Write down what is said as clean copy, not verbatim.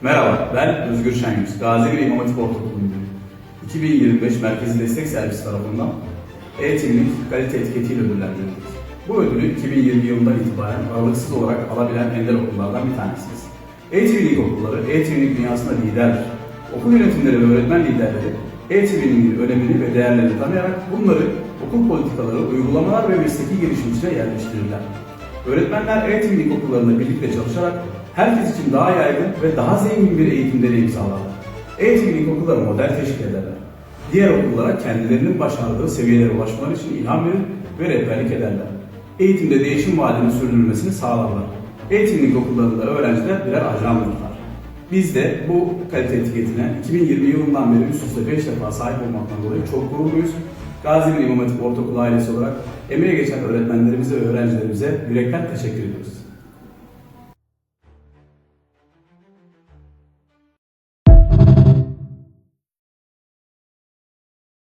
Merhaba, ben Özgür Şengüz. Gazi İmam Hatip Ortaokulu Müdürü. 2025 Merkezi Destek Servisi tarafından eğitimlik kalite etiketiyle ödüllendirildik. Bu ödülü 2020 yılından itibaren aralıksız olarak alabilen ender okullardan bir tanesiyiz. Eğitimlik okulları, eğitimlik dünyasında liderdir. Okul yönetimleri ve öğretmen liderleri eğitimliğin önemini ve değerlerini tanıyarak bunları okul politikaları, uygulamalar ve mesleki gelişim içine yerleştirirler. Öğretmenler eğitimlik okullarında birlikte çalışarak herkes için daha yaygın ve daha zengin bir eğitim deneyimi sağlarlar. Eğitimlik okulları model teşkil ederler. Diğer okullara kendilerinin başardığı seviyelere ulaşmaları için ilham verir ve rehberlik ederler. Eğitimde değişim vaadinin sürdürülmesini sağlarlar. Eğitimlik okullarında öğrenciler birer ajandırlar. Biz de bu kalite etiketine 2020 yılından beri üst üste 5 defa sahip olmaktan dolayı çok gururluyuz. Gazi İmam Hatip Ortaokulu ailesi olarak emeğe geçen öğretmenlerimize ve öğrencilerimize yürekten teşekkür ediyoruz.